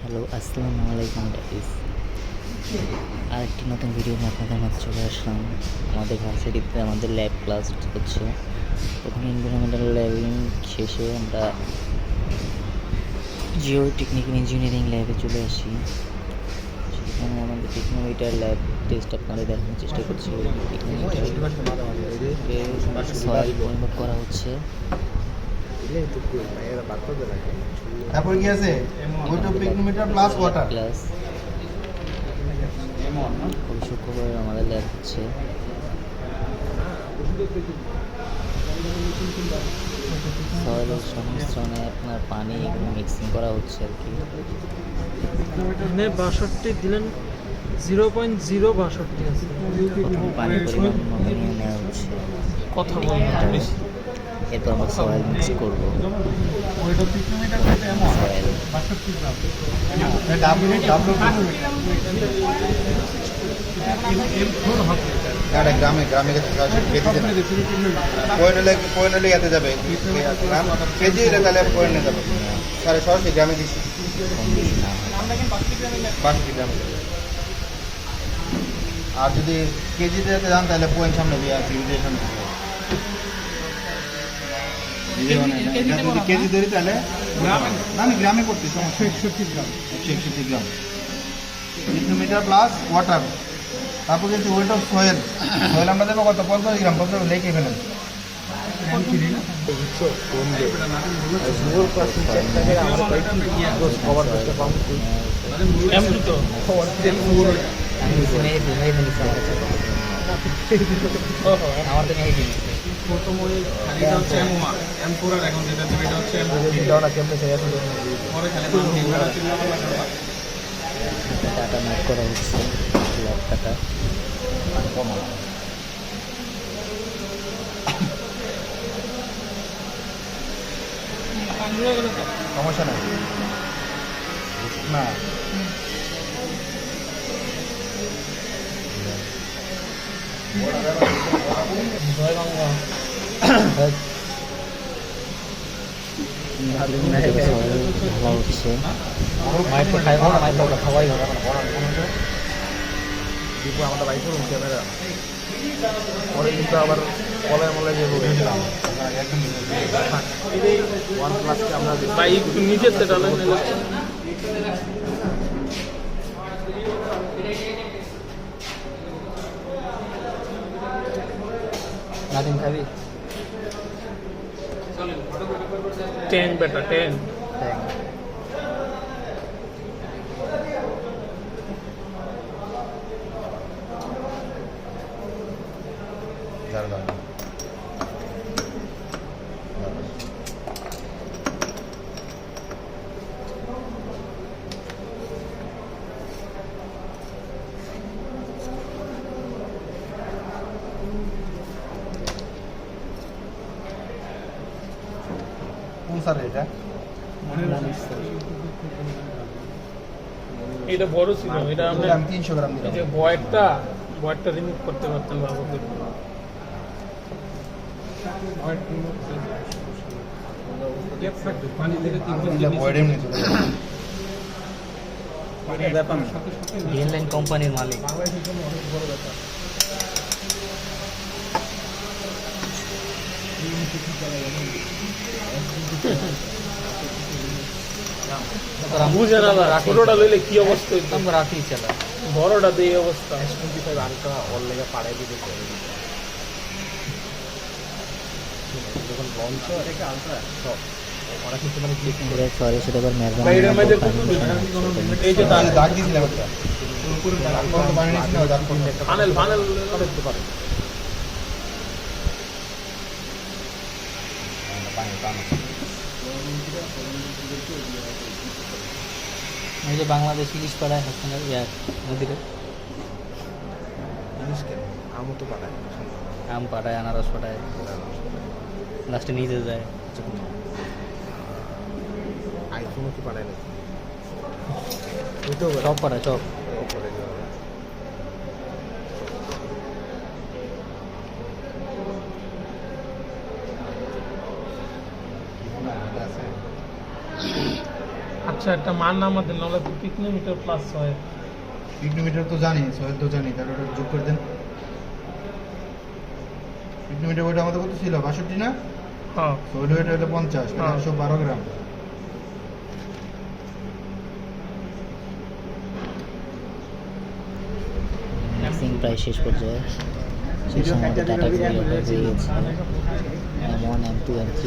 Hello, আসসালামু আলাইকুম guys. আরেকটি নতুন ভিডিও নিয়ে আপনাদের মাঝে চলে আসলাম। আমাদের ভার্সিটিতে আমাদের ল্যাব ক্লাস হচ্ছে। প্রথমে এনভায়রনমেন্টাল ল্যাবিং শেষে আমরা জিও টেকনিক্যাল ইঞ্জিনিয়ারিং ল্যাবে চলে আসি। সেখানে আমাদের টেকনোমিটার ল্যাব টেস্ট আপনাদের দেখানোর চেষ্টা করছি। টেকনোমিটার সয়েল পরিমাপ করা হচ্ছে। তারপর কি আছে ওইটা পিকোমিটার প্লাস ওয়াটার প্লাস খুব সূক্ষ্মভাবে আমাদের ল্যাব হচ্ছে। সয়েলের সংমিশ্রণে আপনার পানি মিক্সিং করা হচ্ছে আর কি। এখানে 62 দিলেন 0.062 আছে। প্রথম পানি পরিমাণ নিয়ে নেওয়া হচ্ছে, কথা বলবেন বেশি। এরপর আমরা সয়েল মিক্স করবো। ওইটা পিকোমিটার সয়েল 62 গ্রাম ডাব্লিউ এটা গ্রামে গ্রামে পয়েন্ট হলে ইয়াতে যাবে গ্রাম কেজি হলে তাহলে পয়েন্ট যাবে তাহলে সরাসরি গ্রামে দিচ্ছি কম বেশি না হয়। 62 গ্রামে যাবে। আর যদি কেজিতে যেতে যান তাহলে পয়েন্ট সামনে দিয়ে আছে যদি কেজি ধরি তাহলে না আমি গ্রামে করছি 161 গ্রাম 161 গ্রাম মিটার প্লাস ওয়াটার। তারপর কিন্তু ওয়েট অফ সয়েল সয়েল আমরা দেবো কত 50 গ্রাম 50 লেখে ফেলেন আমার তো নেই জিনিস প্রথম ওই খালিটা হচ্ছে M1 M4 আর এখন যেটা দেবে এটা হচ্ছে M3 পরে খালি নাম দিয়ে ওটা ছিল ডাটা নোট করা হচ্ছে, ল্যাব ডাটা। সমস্যা নাই না ভালো হচ্ছে। আমরা বাইক করুন ক্যামেরা পরে কিন্তু আবার কলায় মলায় যে ওয়ান প্লাসকে আমরা বাইক নিজের থেকে ডালেন নাদিম খাবি? 10 বেটা 10 কোন স্যার এটা এটা বড় ছিল। এটা আমরা আমি 300 গ্রাম এই দিলাম যে বয়েরটা রিমুভ করতে পারতেন ভালো করে। পানি থেকে এটা বয়েড এমনি চলে ব্যাপার লাইন কোম্পানির মালিক। বুঝেন না ছোটটা লইলে কি অবস্থা হইতো। আমরা রাতেই চালা বড়টা দিয়ে এই অবস্থা। সরি সেটা এবার ভাই, এটার মধ্যে এই যে তাহলে দাগ দিয়েছিলাম একটা পানি নিয়েছি না দাগ করতে ফানেল করতে পারে। এই যে বাংলাদেশ ইলিশ পাড়ায় হাসপাতাল নদীরে আমও তো পাঠায় আম পাড়ায়, আনারস পাড়ায়, লাস্টে নিজে যায়। আইফোনও কি পাঠায় না সব পাড়ায় সব। আচ্ছা একটা মান আমাদের নাহলে 3 কিলোমিটার প্লাস হয়। ইগনোমিটার তো জানি, সয়েল তো জানি, তাহলে ওটা যোগ করে দেন। ইগনোমিটার ওইটা আমাদের কত ছিল, 62 না? হ্যাঁ সয়েল ওয়েট হলো 50, তাহলে হ্যাঁ। 112 গ্রাম। মিক্সিং প্রায় শেষ পর্যায়ে। শেষ আমাদের ডাটা ক্লিয়ার হয়ে গেছে। M1 M2 M3